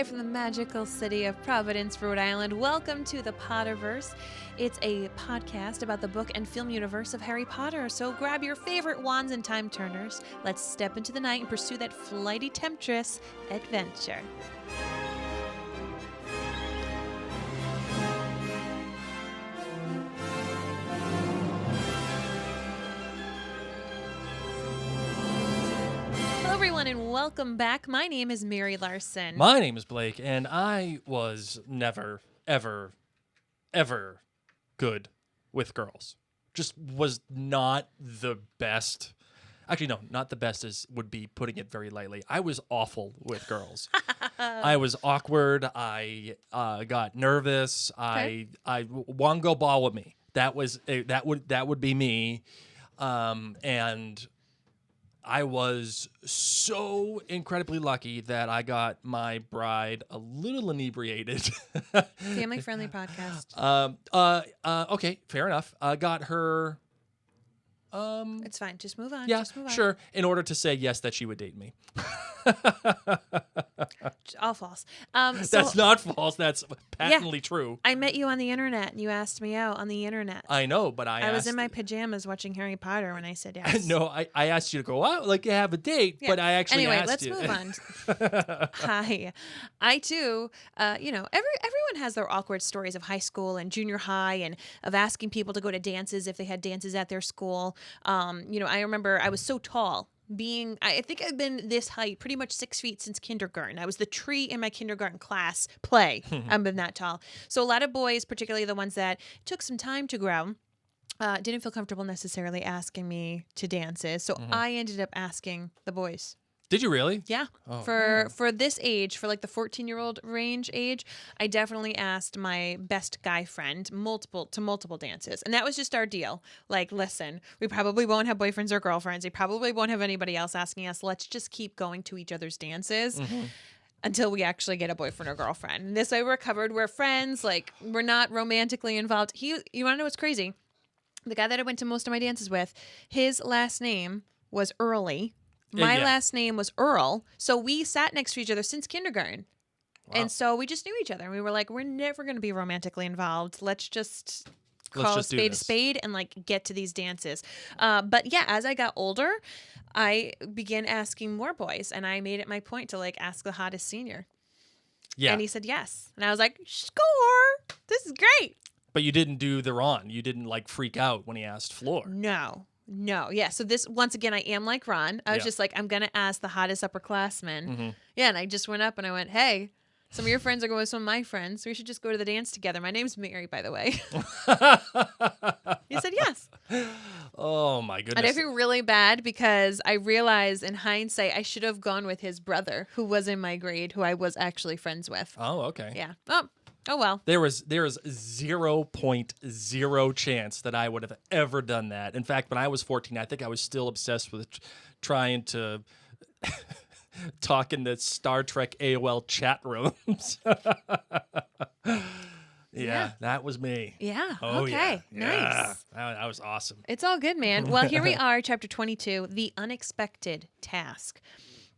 live from the magical city of Providence, Rhode Island. Welcome to the Potterverse. It's a podcast about the book and film universe of Harry Potter. So grab your favorite wands and time turners. Let's step into the night and pursue that flighty temptress adventure. Everyone, and welcome back. My name is Mary Larson. My name is Blake, and I was never, ever, ever good with girls. Just was not the best. Actually, no, not the best would be putting it very lightly. I was awful with girls. I was awkward. I got nervous. Okay. I one go ball with me. That would be me, and I was so incredibly lucky that I got my bride a little inebriated. Family-friendly podcast. Okay, fair enough. Got her. It's fine. Just move on. Yeah, Just move on. sure. In order to say yes, that she would date me. All false. That's not false. That's patently true. I met you on the internet, and you asked me out on the internet. I know, but I was in my pajamas watching Harry Potter when I said yes. No, I asked you to go out, like have a date, Yeah. but I actually asked you. Anyway, let's move on. Hi. I too, everyone has their awkward stories of high school and junior high and of asking people to go to dances if they had dances at their school. I remember I was so tall. I think I've been this height, pretty much 6 feet since kindergarten. I was the tree in my kindergarten class play. I've been that tall. So a lot of boys, particularly the ones that took some time to grow, didn't feel comfortable necessarily asking me to dances. So I ended up asking the boys. Did you really? Yeah. Oh, For this age, for like the 14-year-old range age, I definitely asked my best guy friend multiple dances. And that was just our deal. Like, listen, we probably won't have boyfriends or girlfriends. We probably won't have anybody else asking us. Let's just keep going to each other's dances until we actually get a boyfriend or girlfriend. And this way we're covered. We're friends. Like, we're not romantically involved. You want to know what's crazy? The guy that I went to most of my dances with, his last name was Early. My last name was Earl, so we sat next to each other since kindergarten. Wow. And so we just knew each other. And we were like, we're never going to be romantically involved. Let's just call a spade a spade and like get to these dances. But yeah, as I got older, I began asking more boys, and I made it my point to like ask the hottest senior. Yeah. And he said yes. And I was like, score! This is great. But you didn't do the Ron. You didn't like freak out when he asked Floor. No. Yeah. So this, once again, I am like Ron. I was just like, I'm going to ask the hottest upperclassmen. Yeah. And I just went up and I went, hey, some of your friends are going with some of my friends. We should just go to the dance together. My name's Mary, by the way. He said yes. Oh, my goodness. And I feel really bad because I realized in hindsight, I should have gone with his brother who was in my grade, who I was actually friends with. Oh, okay. Yeah. Oh well. There is 0.0 chance that I would have ever done that. In fact, when I was 14, I think I was still obsessed with trying to talk in the Star Trek AOL chat rooms. Yeah, that was me. Yeah. Oh, okay. Yeah. Nice. Yeah. That was awesome. It's all good, man. Well, here we are, chapter 22, The Unexpected Task.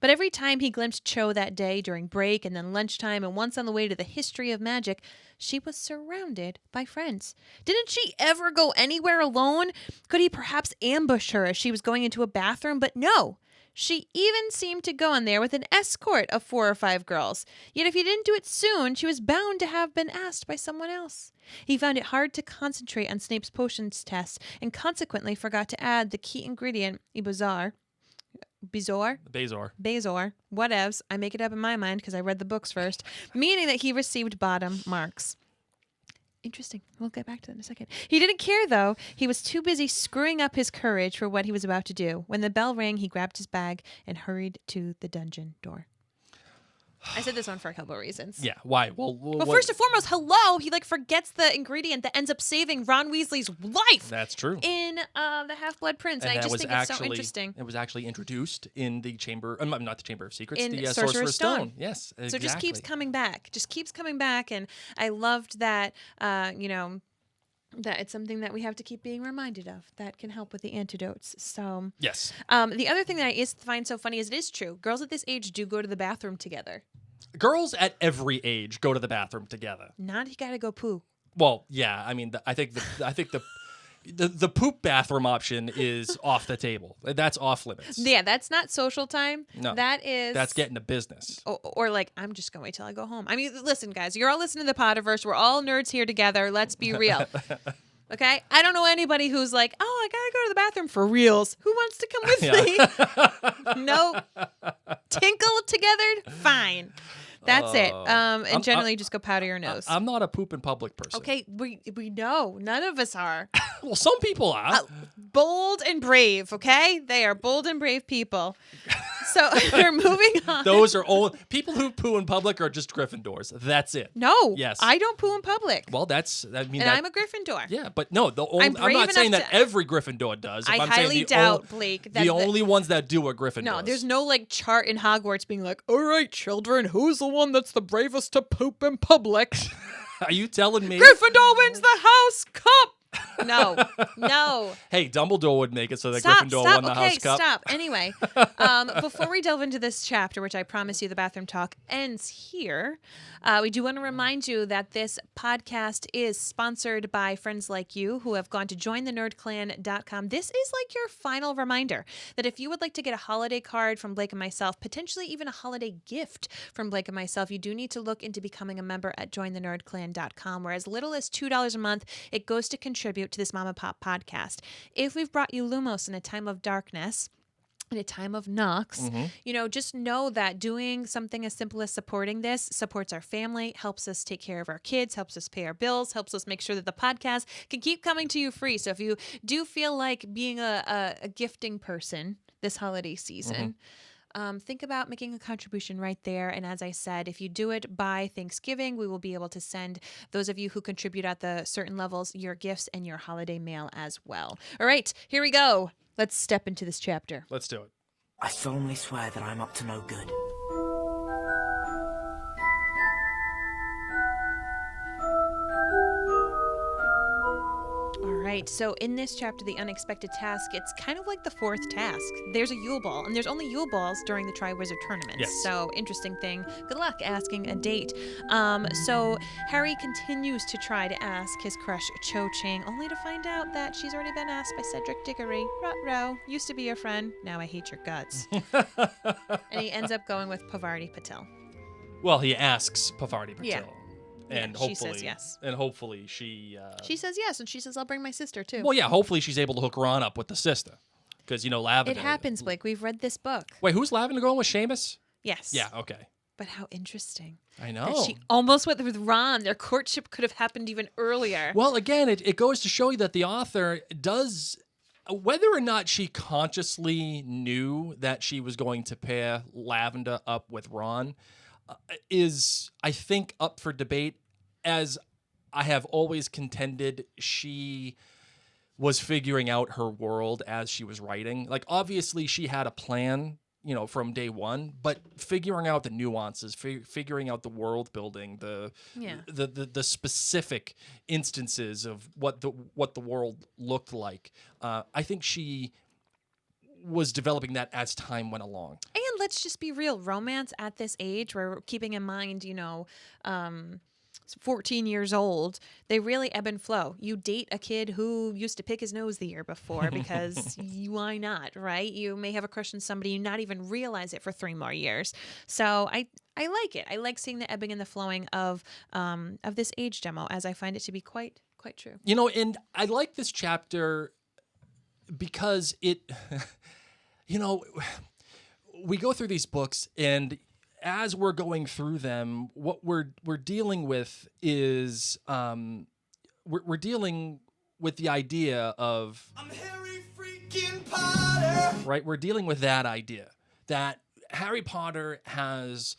But every time he glimpsed Cho that day during break and then lunchtime and once on the way to the history of magic, she was surrounded by friends. Didn't she ever go anywhere alone? Could he perhaps ambush her as she was going into a bathroom? But no. She even seemed to go in there with an escort of 4 or 5 girls. Yet if he didn't do it soon, she was bound to have been asked by someone else. He found it hard to concentrate on Snape's potions test and consequently forgot to add the key ingredient, Bezor, whatevs. I make it up in my mind because I read the books first, meaning that he received bottom marks. Interesting. We'll get back to that in a second. He didn't care, though. He was too busy screwing up his courage for what he was about to do. When the bell rang, he grabbed his bag and hurried to the dungeon door. I said this one for a couple of reasons. Yeah, why? Well, first and foremost, hello, he forgets the ingredient that ends up saving Ron Weasley's life. That's true. In the Half-Blood Prince. And I just think it's so interesting. It was actually introduced in the Chamber, not the Chamber of Secrets, in the Sorcerer's Stone. Yes, exactly. So it just keeps coming back. And I loved that, that it's something that we have to keep being reminded of that can help with the antidotes. So yes. The other thing that I find so funny is it is true. Girls at this age do go to the bathroom together. Girls at every age go to the bathroom together. Not you gotta go poo. Well, yeah. I mean, I think the poop bathroom option is off the table. That's off limits. Yeah, that's not social time. No, that's getting to business. Or like, I'm just gonna wait till I go home. I mean, listen, guys, you're all listening to the Potterverse. We're all nerds here together. Let's be real. Okay? I don't know anybody who's like, oh, I gotta go to the bathroom for reals. Who wants to come with me? No. Tinkle together? Fine. That's it. And generally just go powder your nose. I'm not a poop in public person. Okay, we know. None of us are. Well, some people are. Bold and brave, okay? They are bold and brave people. So we're moving on. Those are all people who poo in public are just Gryffindors. That's it. No. Yes. I don't poo in public. Well, I'm a Gryffindor. Yeah, but no, I'm not saying that every Gryffindor does. I highly doubt, Blake. The only ones that do are Gryffindors. No, there's no like chart in Hogwarts being like, all right, children, who's the one that's the bravest to poop in public? Are you telling me? Gryffindor wins the house cup. No. Hey, Dumbledore would make it so that Gryffindor won the house cup. Stop. Anyway, before we delve into this chapter, which I promise you the bathroom talk ends here, we do want to remind you that this podcast is sponsored by friends like you who have gone to jointhenerdclan.com. This is like your final reminder that if you would like to get a holiday card from Blake and myself, potentially even a holiday gift from Blake and myself, you do need to look into becoming a member at jointhenerdclan.com, where as little as $2 a month, it goes to contribute to this Mama Pop podcast. If we've brought you Lumos in a time of darkness, in a time of Nox, just know that doing something as simple as supporting this supports our family, helps us take care of our kids, helps us pay our bills, helps us make sure that the podcast can keep coming to you free. So if you do feel like being a gifting person this holiday season, think about making a contribution right there. And as I said, if you do it by Thanksgiving, we will be able to send those of you who contribute at the certain levels your gifts and your holiday mail as well. All right, here we go. Let's step into this chapter. Let's do it. I solemnly swear that I'm up to no good. All right, so in this chapter, The Unexpected Task, it's kind of like the fourth task. There's a Yule Ball, and there's only Yule Balls during the Triwizard Tournaments. Yes. So, interesting thing. Good luck asking a date. So Harry continues to try to ask his crush Cho Chang, only to find out that she's already been asked by Cedric Diggory. Ruh-roh, used to be your friend, now I hate your guts. And he ends up going with Pavarti Patel. Well, he asks Pavarti Patel. Yeah. And Yeah, hopefully, she says yes. And hopefully she... She says yes, and she says, I'll bring my sister, too. Well, yeah, hopefully she's able to hook Ron up with the sister. Because, Lavender... It happens, Blake. We've read this book. Wait, who's Lavender going with? Seamus? Yes. Yeah, okay. But how interesting. I know. That she almost went with Ron. Their courtship could have happened even earlier. Well, again, it goes to show you that the author does... Whether or not she consciously knew that she was going to pair Lavender up with Ron is, I think, up for debate. As I have always contended, she was figuring out her world as she was writing. Like, obviously, she had a plan, from day one, but figuring out the nuances, figuring out the world building, the specific instances of what the world looked like. I think she was developing that as time went along. And let's just be real, romance at this age, we're keeping in mind, 14 years old, they really ebb and flow. You date a kid who used to pick his nose the year before because why not, right? You may have a crush on somebody and not even realize it for 3 more years. So I like it. I like seeing the ebbing and the flowing of this age demo, as I find it to be quite true. And I like this chapter because it, we go through these books, and as we're going through them, what we're dealing with is we're dealing with the idea of I'm Harry freaking Potter. Right? We're dealing with that idea that Harry Potter has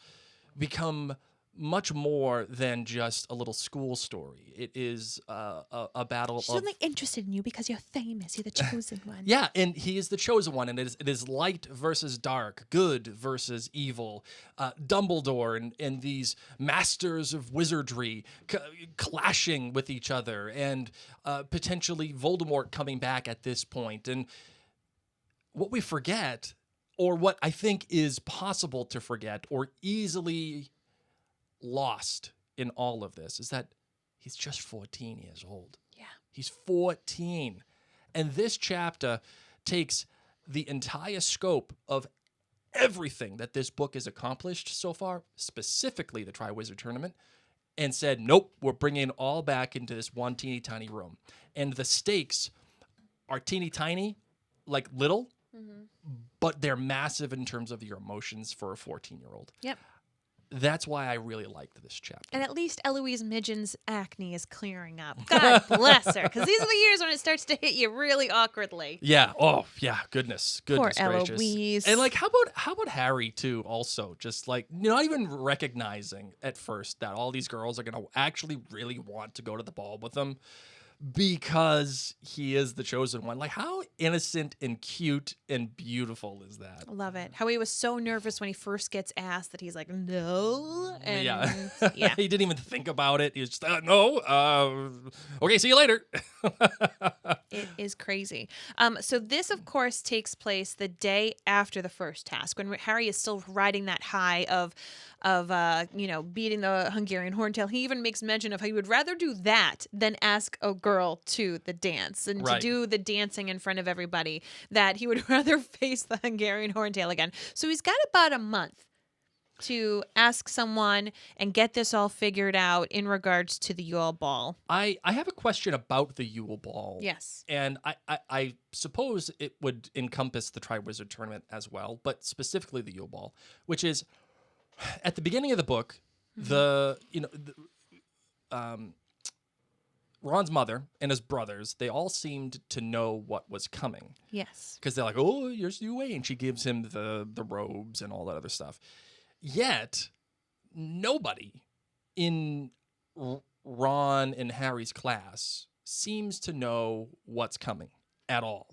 become much more than just a little school story. It is a battle She's only interested in you because you're famous. You're the chosen one. Yeah, and he is the chosen one, and it is light versus dark, good versus evil. Dumbledore and these masters of wizardry clashing with each other, and potentially Voldemort coming back at this point. And what we forget, or what I think is possible to forget, or easily lost in all of this is that he's just 14 years old. Yeah. He's 14. And this chapter takes the entire scope of everything that this book has accomplished so far, specifically the Triwizard Tournament, and said, nope, we're bringing it all back into this one teeny tiny room. And the stakes are teeny tiny, like little, but they're massive in terms of your emotions for a 14-year-old. Yep. That's why I really liked this chapter. And at least Eloise Midgen's acne is clearing up. God bless her, because these are the years when it starts to hit you really awkwardly. Yeah. Oh, yeah. Goodness gracious. Eloise. And like, how about Harry too? Also, just like not even recognizing at first that all these girls are gonna actually really want to go to the ball with him because he is the chosen one. Like, how innocent and cute and beautiful is that? I love it. How he was so nervous when he first gets asked that he's like, no. And Yeah. He didn't even think about it. He was just, no. Okay, see you later. It is crazy. So this, of course, takes place the day after the first task, when Harry is still riding that high of beating the Hungarian horntail. He even makes mention of how he would rather do that than ask a girl to the dance and to do the dancing in front of everybody, that he would rather face the Hungarian horntail again. So he's got about a month to ask someone and get this all figured out in regards to the Yule Ball. I have a question about the Yule Ball. Yes. And I suppose it would encompass the Triwizard Tournament as well, but specifically the Yule Ball, which is at the beginning of the book, Ron's mother and his brothers, they all seemed to know what was coming. Yes. Because they're like, oh, here's Yue, and she gives him the robes and all that other stuff. Yet, nobody in Ron and Harry's class seems to know what's coming at all.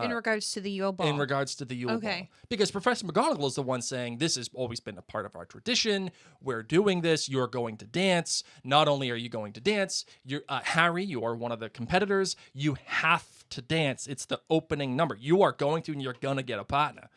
In regards to the Yule Ball. In regards to the Yule Ball. Because Professor McGonagall is the one saying, this has always been a part of our tradition. We're doing this. You're going to dance. Not only are you going to dance, Harry, you are one of the competitors. You have to dance. It's the opening number. You are going to, and you're going to get a partner.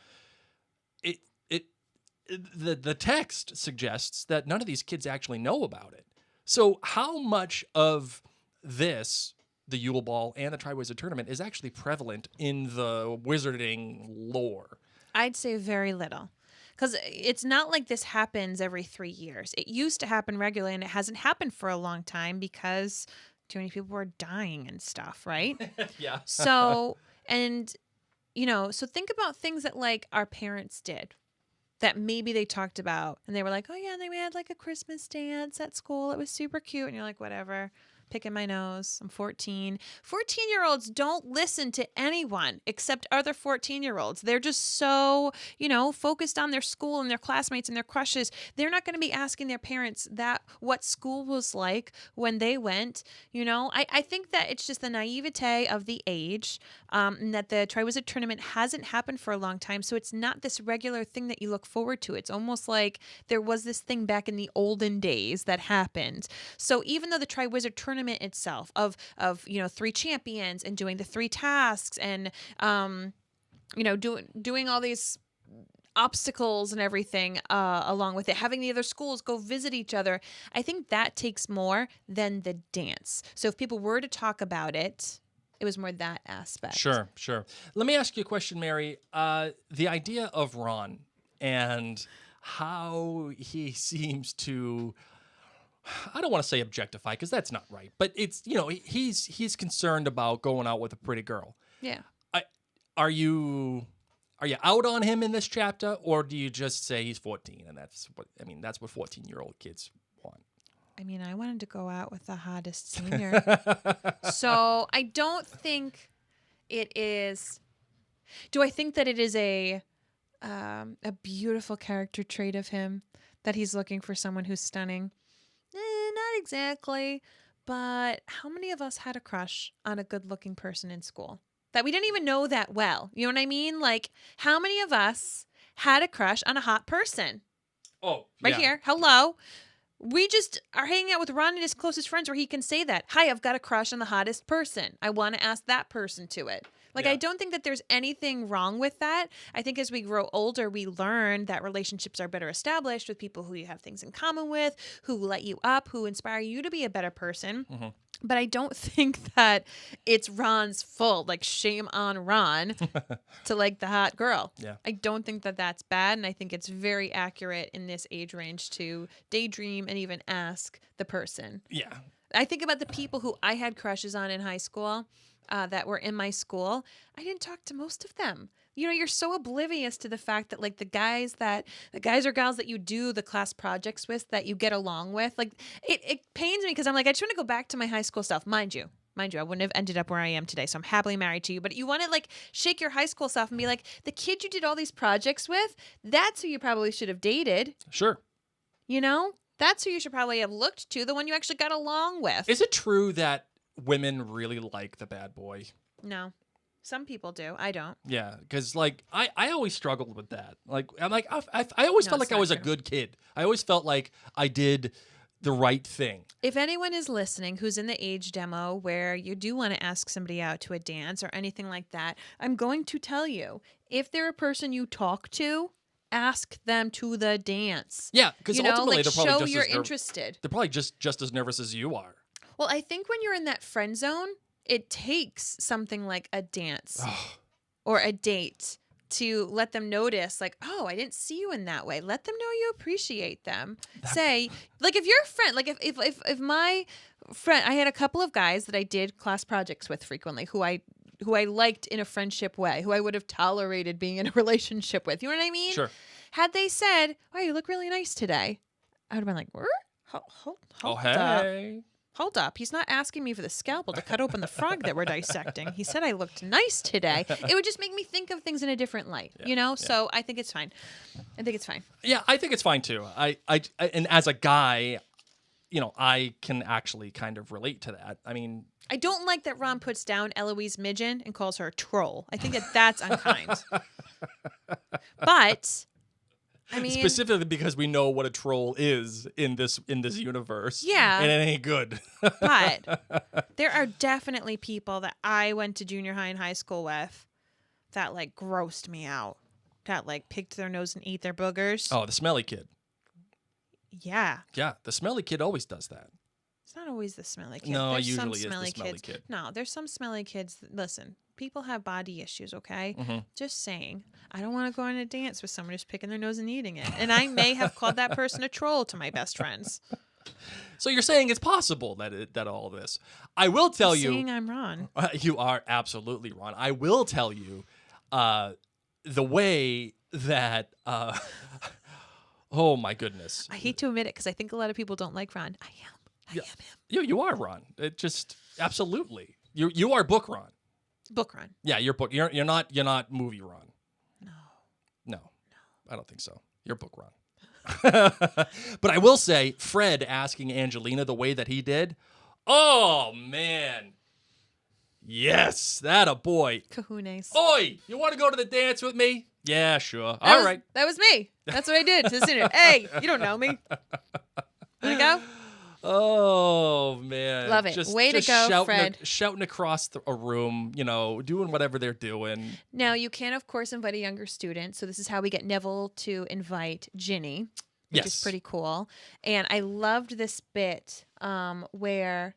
The text suggests that none of these kids actually know about it. So how much of this, the Yule Ball and the Triwizard Tournament, is actually prevalent in the wizarding lore? I'd say very little. Because it's not like this happens every 3 years. It used to happen regularly, and it hasn't happened for a long time because too many people were dying and stuff, right? Yeah. So think about things that like our parents did that maybe they talked about, and they were like, oh yeah, and then we had like a Christmas dance at school. It was super cute. And you're like, whatever. Picking my nose. I'm 14. 14-year-olds don't listen to anyone except other 14-year-olds. They're just so, focused on their school and their classmates and their crushes. They're not going to be asking their parents what school was like when they went. I think that it's just the naivete of the age, and that the Triwizard Tournament hasn't happened for a long time. So it's not this regular thing that you look forward to. It's almost like there was this thing back in the olden days that happened. So even though the Triwizard Tournament itself of 3 champions and doing the 3 tasks and doing all these obstacles and everything along with it, having the other schools go visit each other, I think that takes more than the dance. So if people were to talk about it, it was more that aspect. Sure. Let me ask you a question, Mary. The idea of Ron and how he seems to, I don't want to say objectify because that's not right, but it's, he's concerned about going out with a pretty girl. Yeah. Are you out on him in this chapter, or do you just say he's 14 and that's what 14-year-old kids want? I wanted to go out with the hottest senior. So I don't think it is. Do I think that it is a beautiful character trait of him that he's looking for someone who's stunning? Not exactly, but how many of us had a crush on a good-looking person in school that we didn't even know that well? You know what I mean? Like, how many of us had a crush on a hot person? Oh, right here. Hello. We just are hanging out with Ron and his closest friends where he can say that. Hi, I've got a crush on the hottest person. I want to ask that person to it. Like, Yeah. I don't think that there's anything wrong with that. I think as we grow older, we learn that relationships are better established with people who you have things in common with, who let you up, who inspire you to be a better person. Mm-hmm. But I don't think that it's Ron's fault. Like, shame on Ron to like the hot girl. Yeah. I don't think that that's bad. And I think it's very accurate in this age range to daydream and even ask the person. Yeah. I think about the people who I had crushes on in high school that were in my school. I didn't talk to most of them. You know, you're so oblivious to the fact that like the guys or gals that you do the class projects with, that you get along with, like it pains me because I'm like, I just want to go back to my high school stuff. Mind you, I wouldn't have ended up where I am today. So I'm happily married to you. But you want to like shake your high school self and be like, the kid you did all these projects with, that's who you probably should have dated. Sure. You know? That's who you should probably have looked to, the one you actually got along with. Is it true that women really like the bad boy? No. Some people do. I don't. Yeah, because like I always struggled with that. Like I'm like I always felt No, like it's I not was a true. good kid. I always felt like I did the right thing. If anyone is listening who's in the age demo where you do want to ask somebody out to a dance or anything like that, I'm going to tell you, if they're a person you talk to, ask them to the dance. Yeah, because You know, ultimately like they're probably show just you're as interested. they're probably just as nervous as you are. Well, I think when you're in that friend zone, it takes something like a dance or a date to let them notice, like, oh, I didn't see you in that way. Let them know you appreciate them. Say, like, if your friend, like, if my friend, I had a couple of guys that I did class projects with frequently who I liked in a friendship way, who I would have tolerated being in a relationship with. You know what I mean? Sure. Had they said, "Wow, you look really nice today," I would have been like, "What? Hold Oh up. hey. Hold up. He's not asking me for the scalpel to cut open the frog that we're dissecting. He said I looked nice today." It would just make me think of things in a different light, you know? So I think it's fine. Yeah, I think it's fine too. I and as a guy, you know, I can actually kind of relate to that. I mean, I don't like that Ron puts down Eloise Midgen and calls her a troll. I think that that's unkind. But I mean, specifically because we know what a troll is in this universe. Yeah. And it ain't good. but there are definitely people that I went to junior high and high school with that like grossed me out. That like picked their nose and ate their boogers. Oh, the smelly kid. Yeah. Yeah, the smelly kid always does that. It's not always the smelly kid. No, There's usually some is the smelly kids. kid. No, there's some smelly kids. Listen, people have body issues, okay? Mm-hmm. Just saying. I don't want to go on a dance with someone who's picking their nose and eating it. And I may have called that person a troll to my best friends. So you're saying it's possible that all this. I will tell you. Saying I'm Ron. You are absolutely wrong. I will tell you the way that oh my goodness. I hate to admit it because I think a lot of people don't like Ron. I am him. You are Ron. It just absolutely. You are book Ron. Book Ron. Yeah, you're book. You're not movie Ron. No. No. I don't think so. You're book Ron. But I will say, Fred asking Angelina the way that he did. Oh man. Yes, that a boy. Kahunas. Oi, you want to go to the dance with me? Yeah, sure. All right. That was me. That's what I did to the singer. Hey, you don't know me. Wanna go? Oh man, Love it. Way to go, shouting, Fred. Shouting across a room, you know, doing whatever they're doing. Now, you can, of course, invite a younger student. So this is how we get Neville to invite Ginny, which is Yes. pretty cool. And I loved this bit where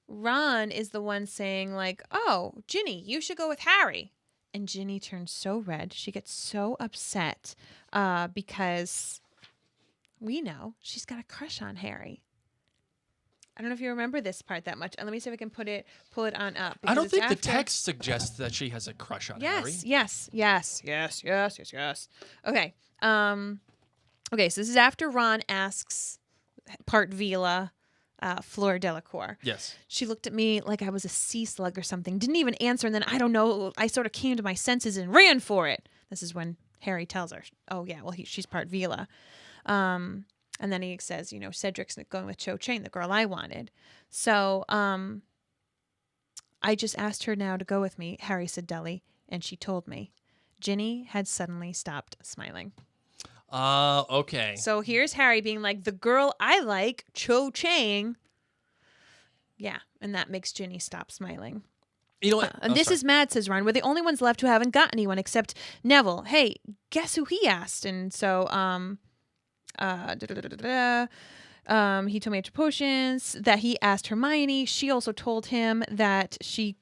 Ron is the one saying, like, oh, Ginny, you should go with Harry. And Ginny turns so red. She gets so upset because we know she's got a crush on Harry. I don't know if you remember this part that much. Let me see if I can pull it on up. I don't because think it's the after- text suggests that she has a crush on Harry. Yes. Okay. Okay, so this is after Ron asks part Vila, Fleur Delacour. Yes. She looked at me like I was a sea slug or something, didn't even answer, and then I don't know, I sort of came to my senses and ran for it. This is when Harry tells her, oh yeah, well she's part Vila. And then he says, you know, Cedric's going with Cho Chang, the girl I wanted. So I just asked her now to go with me, Harry said dully, and she told me. Ginny had suddenly stopped smiling. Okay. So here's Harry being like, the girl I like, Cho Chang. Yeah, and that makes Ginny stop smiling. You know what? And this is mad, says Ron. We're the only ones left who haven't got anyone except Neville. Hey, guess who he asked? And so, he told me after potions that he asked Hermione. She also told him that she's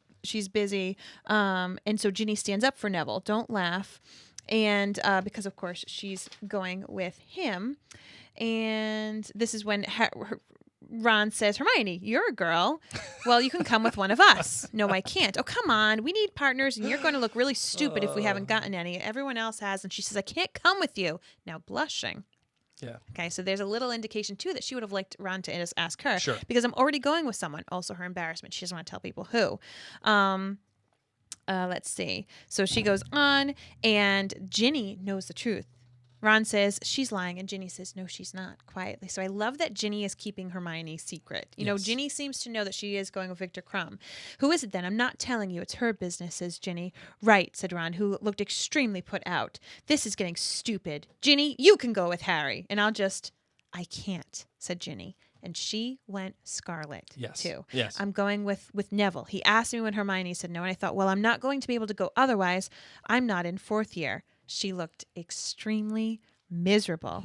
busy. And so Ginny stands up for Neville. Don't laugh. And because, of course, she's going with him. And this is when Ron says, Hermione, you're a girl. Well, you can come with one of us. No, I can't. Oh, come on. We need partners, and you're going to look really stupid if we haven't gotten any. Everyone else has. And she says, I can't come with you. Now blushing. Yeah. Okay, so there's a little indication, too, that she would have liked Ron to just ask her. Sure. Because I'm already going with someone. Also her embarrassment. She doesn't want to tell people who. Let's see. So she goes on, and Ginny knows the truth. Ron says she's lying, and Ginny says, no, she's not, quietly. So I love that Ginny is keeping Hermione's secret. You know, Ginny seems to know that she is going with Victor Crumb. Who is it then? I'm not telling you. It's her business, says Ginny. Right, said Ron, who looked extremely put out. This is getting stupid. Ginny, you can go with Harry. And I can't, said Ginny. And she went scarlet, too. Yes. I'm going with Neville. He asked me when Hermione said no, and I thought, well, I'm not going to be able to go otherwise. I'm not in 4th year. She looked extremely miserable.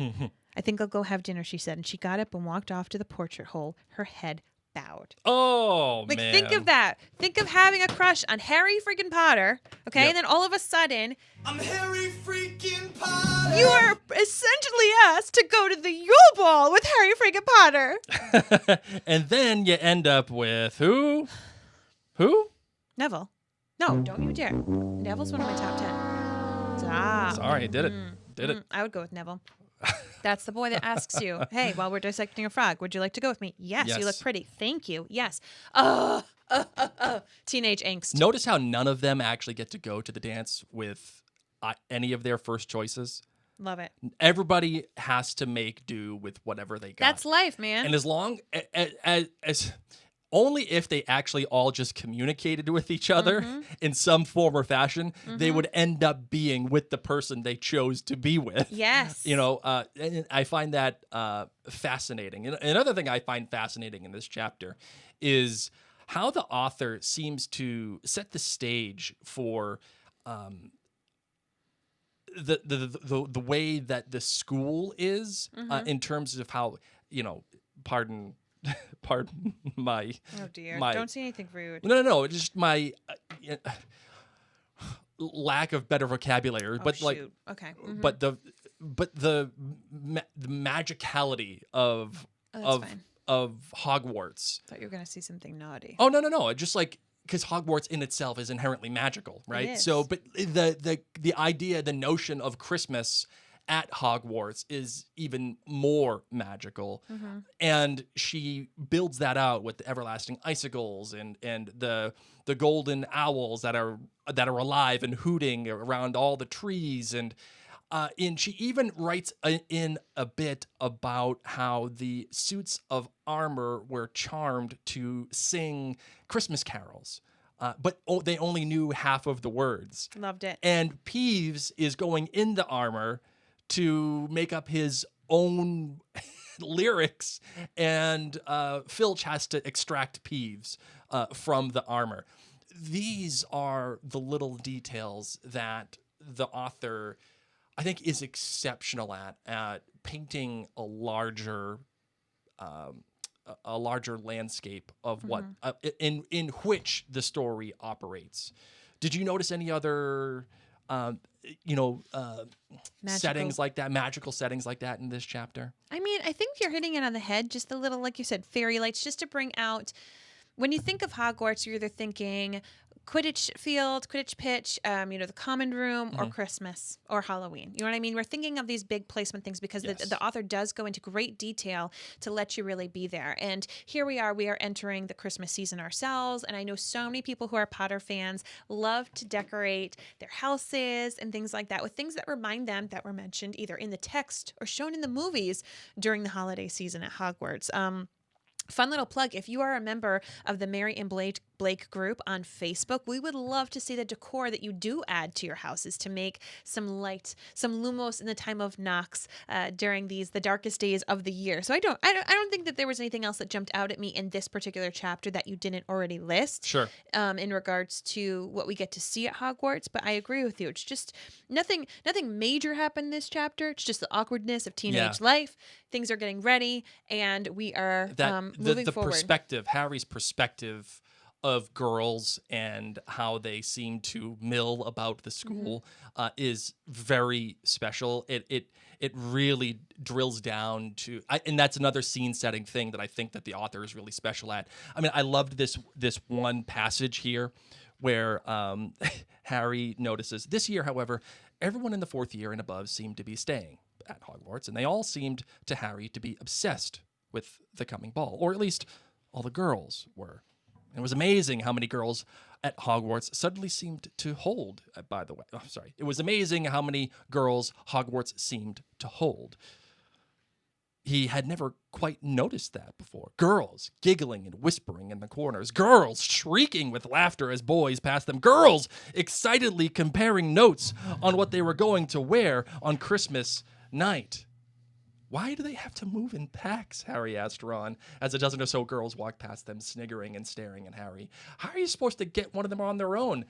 I think I'll go have dinner, she said. And she got up and walked off to the portrait hole, her head bowed. Oh, like, man. think of that. Think of having a crush on Harry freaking Potter, okay? Yep. And then all of a sudden, I'm Harry freaking Potter. you are essentially asked to go to the Yule Ball with Harry freaking Potter. And then you end up with who? Who? Neville. No, don't you dare. Neville's one of my top 10. Stop. Sorry, did it. I would go with Neville. That's the boy that asks you, hey, while we're dissecting a frog, would you like to go with me? Yes. You look pretty. Thank you. Yes. Teenage angst. Notice how none of them actually get to go to the dance with any of their first choices. Love it. Everybody has to make do with whatever they got. That's life, man. And as long as only if they actually all just communicated with each other in some form or fashion, they would end up being with the person they chose to be with. Yes. You know, and I find that fascinating. And another thing I find fascinating in this chapter is how the author seems to set the stage for the way that the school is in terms of how, you know, pardon my. Oh dear! My, don't say anything rude. No. Just my lack of better vocabulary. But shoot. like, okay. but the magicality of Hogwarts. Thought you were gonna see something naughty. Oh no! Just like. Because Hogwarts in itself is inherently magical, right? It is. So, but the idea, the notion of Christmas at Hogwarts is even more magical, and she builds that out with the everlasting icicles and the golden owls that are alive and hooting around all the trees, and she even writes in a bit about how the suits of armor were charmed to sing Christmas carols, but they only knew half of the words. Loved it. And Peeves is going in the armor to make up his own lyrics, and Filch has to extract Peeves from the armor. These are the little details that the author, I think, is exceptional at painting a larger landscape of what in which the story operates. Did you notice any other settings like that, magical settings like that in this chapter? I mean, I think you're hitting it on the head. Just a little, like you said, fairy lights, just to bring out. When you think of Hogwarts, you're either thinking Quidditch field, Quidditch pitch, the common room, or Christmas or Halloween. You know what I mean? We're thinking of these big placement things because the author does go into great detail to let you really be there. And here we are entering the Christmas season ourselves. And I know so many people who are Potter fans love to decorate their houses and things like that with things that remind them that were mentioned either in the text or shown in the movies during the holiday season at Hogwarts. Fun little plug. If you are a member of the Mary and Blake group on Facebook, we would love to see the decor that you do add to your houses to make some light, some lumos in the time of Nox during the darkest days of the year. So I don't think that there was anything else that jumped out at me in this particular chapter that you didn't already list. Sure. In regards to what we get to see at Hogwarts, but I agree with you. It's just nothing major happened this chapter. It's just the awkwardness of teenage life. Things are getting ready, and we are moving the forward. Perspective, Harry's perspective of girls and how they seem to mill about the school is very special. It really drills down to, and that's another scene setting thing that I think that the author is really special at. I mean, I loved this one passage here where Harry notices this year, however, everyone in the 4th year and above seemed to be staying at Hogwarts, and they all seemed to Harry to be obsessed with the coming ball, or at least all the girls were. And it was amazing how many girls at Hogwarts suddenly seemed to hold, by the way. Oh, sorry. It was amazing how many girls Hogwarts seemed to hold. He had never quite noticed that before. Girls giggling and whispering in the corners. Girls shrieking with laughter as boys passed them. Girls excitedly comparing notes on what they were going to wear on Christmas night. Why do they have to move in packs? Harry asked Ron, as a dozen or so girls walked past them, sniggering and staring at Harry. How are you supposed to get one of them on their own?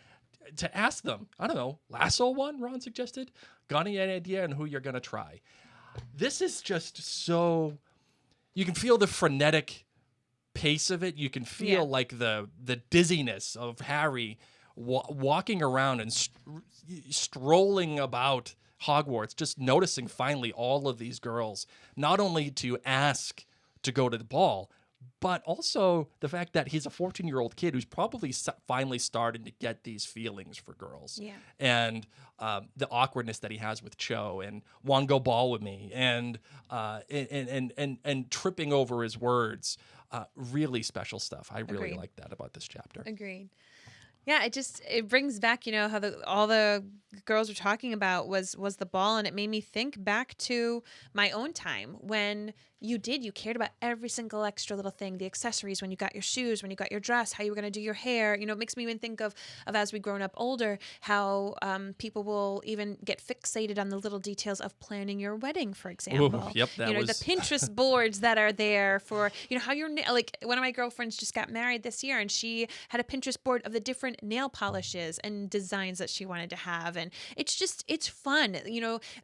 To ask them, I don't know, lasso one, Ron suggested? Got any idea on who you're going to try? This is just so... You can feel the frenetic pace of it. You can feel like the dizziness of Harry walking around and strolling about Hogwarts, just noticing finally all of these girls, not only to ask to go to the ball, but also the fact that he's a 14-year-old kid who's probably finally starting to get these feelings for girls. Yeah. And the awkwardness that he has with Cho, and "Want to go ball with me," and tripping over his words. Really special stuff. I really Agreed. like that about this chapter. Agreed. Yeah, it brings back, how all the girls were talking about was the ball, and it made me think back to my own time when you cared about every single extra little thing, the accessories, when you got your shoes, when you got your dress, how you were going to do your hair. It makes me even think of as we grown up older, how people will even get fixated on the little details of planning your wedding, for example. Ooh, yep, that was... the Pinterest boards that are there for, how your like one of my girlfriends just got married this year, and she had a Pinterest board of the different nail polishes and designs that she wanted to have, and it's fun.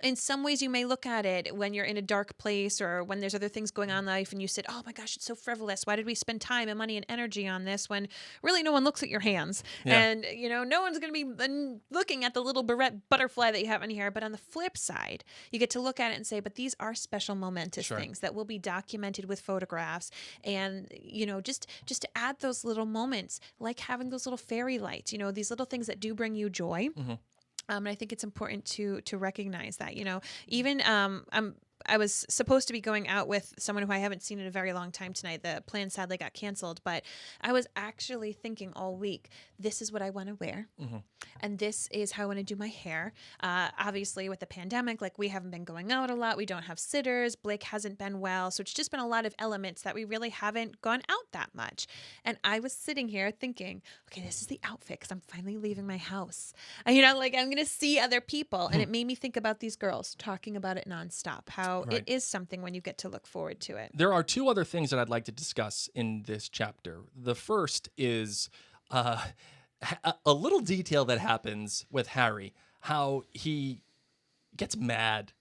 In some ways you may look at it when you're in a dark place or when there's other things going on in life and you said, oh my gosh, it's so frivolous. Why did we spend time and money and energy on this when really no one looks at your hands? Yeah. And, no one's going to be looking at the little barrette butterfly that you have in here. But on the flip side, you get to look at it and say, but these are special momentous things that will be documented with photographs. And, just to add those little moments, like having those little fairy lights, these little things that do bring you joy. Mm-hmm. And I think it's important to recognize that, even I was supposed to be going out with someone who I haven't seen in a very long time tonight. The plan sadly got canceled, but I was actually thinking all week, this is what I want to wear. Mm-hmm. And this is how I want to do my hair. Obviously with the pandemic, we haven't been going out a lot. We don't have sitters. Blake hasn't been well. So it's just been a lot of elements that we really haven't gone out that much. And I was sitting here thinking, okay, this is the outfit because I'm finally leaving my house. And, I'm going to see other people. And it made me think about these girls talking about it nonstop, how it is something when you get to look forward to it. There are two other things that I'd like to discuss in this chapter. The first is a little detail that happens with Harry, how he gets mad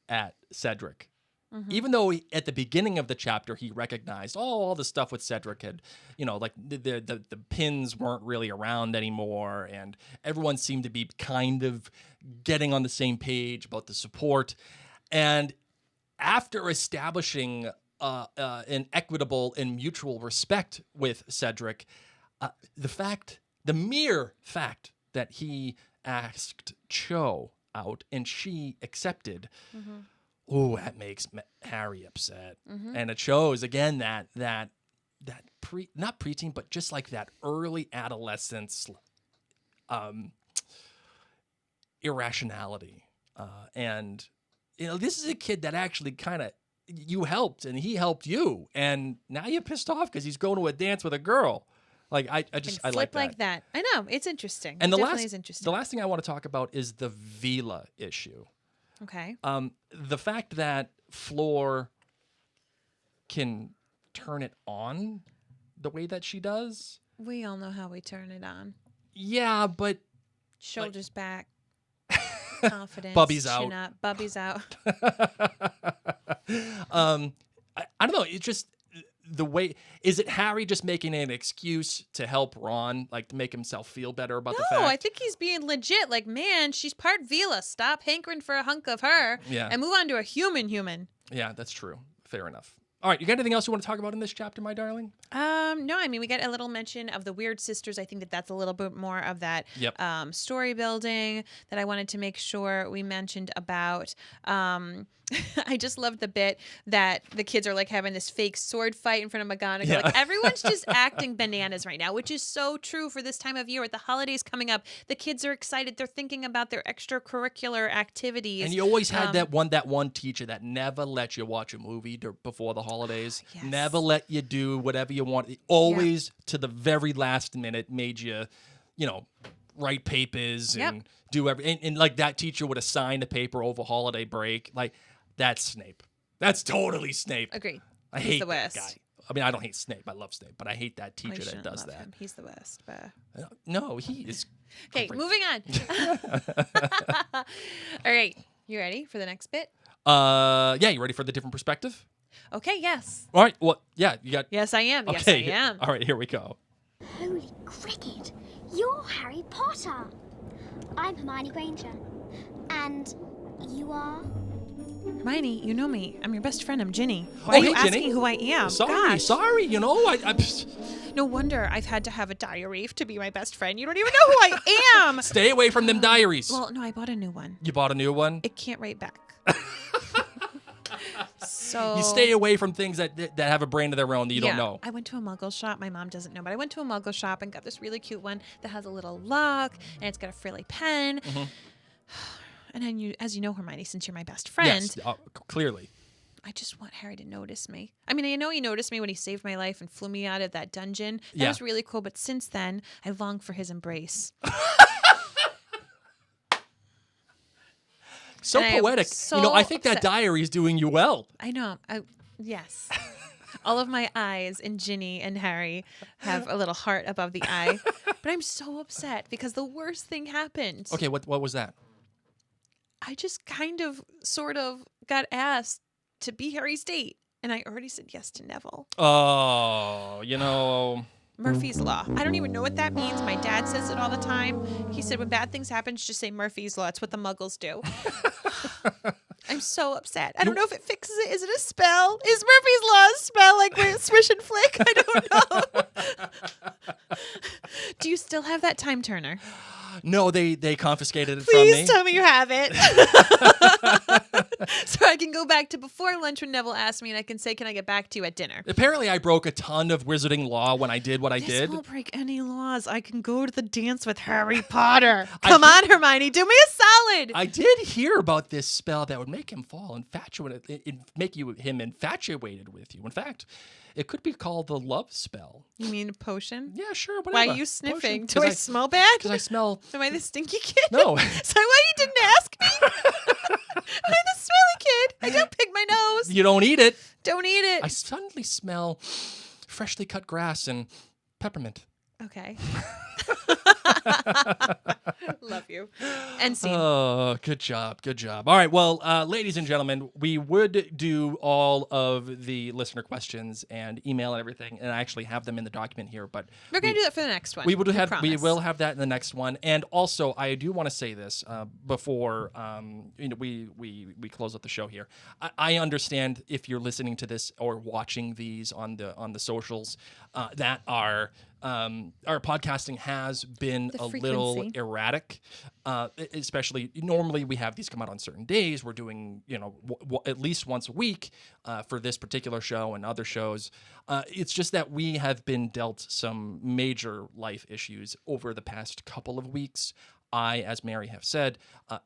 at Cedric. Mm-hmm. Even though at the beginning of the chapter he recognized, all the stuff with Cedric had, the pins weren't really around anymore, and everyone seemed to be kind of getting on the same page about the support. And after establishing an equitable and mutual respect with Cedric, the mere fact that he asked Cho out and she accepted, that makes Harry upset. Mm-hmm. And it shows again that not preteen, but just like that early adolescence irrationality. And this is a kid that actually kind of you helped and he helped you, and now you're pissed off because he's going to a dance with a girl. Like I Flip like that. like that. I know, it's interesting. And it definitely is interesting. the last thing I want to talk about is the Vila issue. Okay. The fact that Floor can turn it on the way that she does. We all know how we turn it on. Yeah, but Shoulders back. Confidence. Bubby's chin out. up, Bubby's out. I don't know. It's just the way. Is it Harry just making an excuse to help Ron, like to make himself feel better about the fact? No, I think he's being legit. Like, man, she's part Vila. Stop hankering for a hunk of her. Yeah. And move on to a human. Yeah, that's true. Fair enough. All right, you got anything else you want to talk about in this chapter, my darling? No, I mean, we get a little mention of the weird sisters. I think that's a little bit more of that Yep. story building that I wanted to make sure we mentioned about. I just loved the bit that the kids are like having this fake sword fight in front of McGonagall. Yeah. Like, everyone's just acting bananas right now, which is so true for this time of year with the holidays coming up. The kids are excited. They're thinking about their extracurricular activities. And you always had that one teacher that never let you watch a movie before the holidays. Yes. Never let you do whatever you want. Always to the very last minute made you, write papers and do everything. And like that teacher would assign the paper over holiday break. Like that's Snape. That's totally Snape. Agreed. I He's hate the that worst. guy. I mean, I don't hate Snape. I love Snape, but I hate that I teacher that shouldn't does love that. him. He's the worst. But... No, he is. Okay, great. moving on. All right, you ready for the next bit? Yeah, you ready for the different perspective? Okay, yes. All right. Well, yeah, you got. Yes, I am. Yes, Okay. I am. All right, here we go. Holy cricket! You're Harry Potter! I'm Hermione Granger. And you are? Hermione, you know me. I'm your best friend. I'm Ginny. Oh, Why are hey, you Ginny. asking who I am? Sorry, Gosh. I No wonder I've had to have a diary to be my best friend. You don't even know who I am. stay away from them diaries. Well, no, I bought a new one. You bought a new one. It can't write back. So You stay away from things that have a brain of their own that you don't know. I went to a Muggle shop. My mom doesn't know, but I went to a Muggle shop and got this really cute one that has a little lock and it's got a frilly pen. Mm-hmm. And then as you know, Hermione, since you're my best friend, Yes, clearly. I just want Harry to notice me. I mean, I know he noticed me when he saved my life and flew me out of that dungeon. That Yeah. was really cool. But since then, I long for his embrace. So And I am poetic. so I think that upset. diary is doing you well. I know. Yes. All of my eyes in Ginny and Harry have a little heart above the eye. But I'm so upset because the worst thing happened. Okay, what was that? I just sort of got asked to be Harry's date. And I already said yes to Neville. Oh, Murphy's Law. I don't even know what that means. My dad says it all the time. He said when bad things happen, just say Murphy's Law. It's what the Muggles do. I'm so upset. I don't know if it fixes it. Is it a spell? Is Murphy's Law a spell like with Swish and Flick? I don't know. Do you still have that time turner? No, they confiscated it from me. Please tell me you have it. So I can go back to before lunch when Neville asked me and I can say, can I get back to you at dinner? Apparently, I broke a ton of wizarding law when I did what I This did. won't break any laws. I can go to the dance with Harry Potter. Come on, Hermione. Do me a solid. I did hear about this spell that would make him fall infatuated, him infatuated with you. In fact, it could be called the love spell. You mean a potion? Yeah, sure. Why Whatever. are you sniffing? Potion. Do I smell bad? Because I smell. Am I the stinky kid? No. Is that why you didn't ask me? I'm the smelly kid. I don't pick my nose. You don't eat it. Don't eat it. I suddenly smell freshly cut grass and peppermint. Okay. Love you. End scene. Oh, good job. Good job. All right. Well, ladies and gentlemen, we would do all of the listener questions and email and everything, and I actually have them in the document here. But We're going to do that for the next one. we will promise. have that in the next one. And also, I do want to say this before we close up the show here. I understand if you're listening to this or watching these on the socials that our podcasting has been The a little frequency. erratic, especially normally we have these come out on certain days. We're doing, at least once a week for this particular show and other shows. It's just that we have been dealt some major life issues over the past couple of weeks. I, as Mary have said,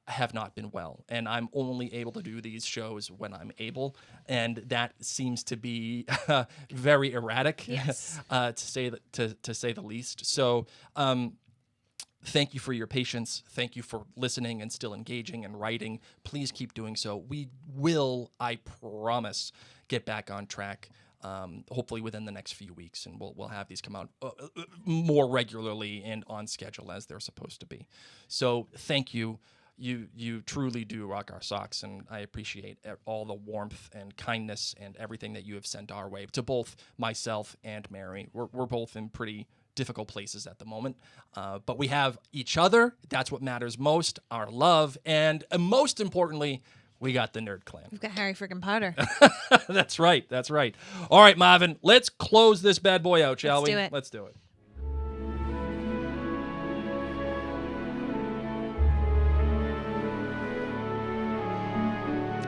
have not been well, and I'm only able to do these shows when I'm able, and that seems to be very erratic, Yes. to say the least. So. Thank you for your patience. Thank you for listening and still engaging and writing. Please keep doing so. We will, I promise, get back on track. Hopefully within the next few weeks, and we'll have these come out more regularly and on schedule as they're supposed to be. So thank you. You truly do rock our socks, and I appreciate all the warmth and kindness and everything that you have sent our way to both myself and Mary. We're both in pretty difficult places at the moment, but we have each other. That's what matters most, our love, and most importantly, we got the Nerd Clan. We've got Harry freaking Potter. That's right. All right, Marvin, let's close this bad boy out, shall we? Do it. Let's do it.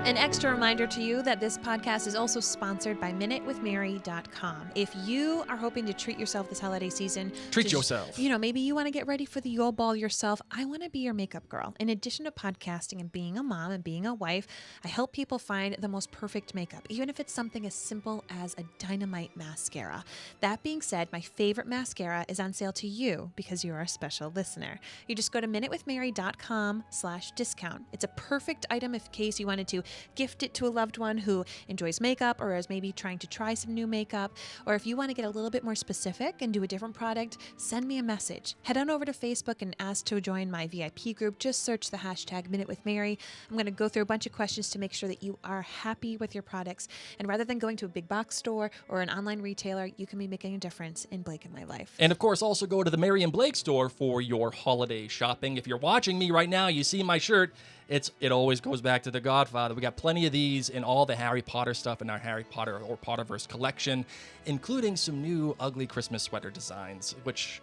An extra reminder to you that this podcast is also sponsored by MinuteWithMary.com. If you are hoping to treat yourself this holiday season, Treat yourself. Maybe you want to get ready for the Yule Ball yourself. I want to be your makeup girl. In addition to podcasting and being a mom and being a wife, I help people find the most perfect makeup, even if it's something as simple as a dynamite mascara. That being said, my favorite mascara is on sale to you because you're a special listener. You just go to MinuteWithMary.com/discount. It's a perfect item in case you wanted to gift it to a loved one who enjoys makeup or is maybe trying to try some new makeup. Or if you want to get a little bit more specific and do a different product, send me a message. Head on over to Facebook and ask to join my VIP group. Just search the hashtag #MinuteWithMary. I'm going to go through a bunch of questions to make sure that you are happy with your products. And rather than going to a big box store or an online retailer, you can be making a difference in Blake and my life. And of course, also go to the Mary and Blake store for your holiday shopping. If you're watching me right now, you see my shirt. It always goes back to The Godfather. We got plenty of these and all the Harry Potter stuff in our Harry Potter or Potterverse collection, including some new ugly Christmas sweater designs, which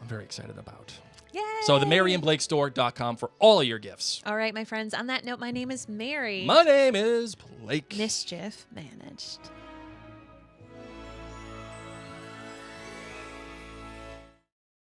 I'm very excited about. Yay! So the MaryandBlakeStore.com for all of your gifts. All right, my friends. On that note, my name is Mary. My name is Blake. Mischief managed.